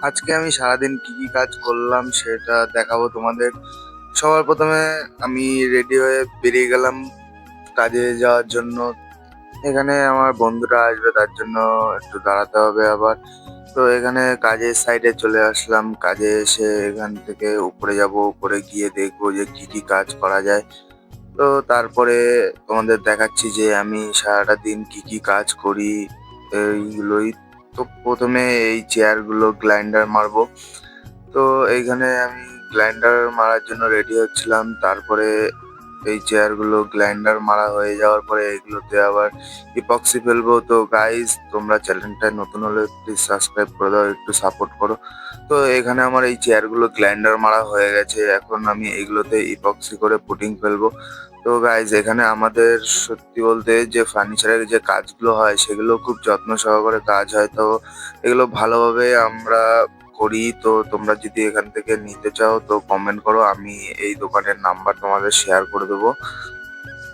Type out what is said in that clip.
আজকে আমি সারাদিন কি কি কাজ করলাম সেটা দেখাবো তোমাদের। সবার প্রথমে আমি রেডি হয়ে বেরিয়ে গেলাম কাজে যাওয়ার জন্য। এখানে আমার বন্ধুরা আসবে, তার জন্য একটু দাঁড়াতে হবে আবার। তো এখানে কাজের সাইডে চলে আসলাম। কাজে এসে এখান থেকে উপরে যাব, উপরে গিয়ে দেখবো যে কি কি কাজ করা যায়। তো তারপরে তোমাদের দেখাচ্ছি যে আমি সারাটা দিন কি কি কাজ করি এইগুলোই। তো প্রথমে এই চেয়ারগুলো গ্রাইন্ডার মারবো। তো এইখানে আমি গ্রাইন্ডার মারার জন্য রেডি হচ্ছিলাম। তারপরে এই চেয়ারগুলো গ্রাইন্ডার মারা হয়ে যাওয়ার পরে এগুলোতে আবার ইপক্সি ফেলবো। তো গাইস, তোমরা চ্যানেলটায় নতুন হলে প্লিজ সাবস্ক্রাইব করে দাও, একটু সাপোর্ট করো। তো এখানে আমার এই চেয়ারগুলো গ্রাইন্ডার মারা হয়ে গেছে, এখন আমি এগুলোতে ইপক্সি করে পুটিং ফেলবো। তো গাইজ, এখানে আমাদের সত্যি বলতে যে ফার্নিচারের যে কাজগুলো হয় সেগুলো খুব যত্ন সহকারে কাজ হয়। তো এগুলো ভালোভাবে আমরা করি। তো তোমরা যদি এখান থেকে নিতে চাও তো কমেন্ট করো, আমি এই দোকানের নাম্বার তোমাদের শেয়ার করে দেবো।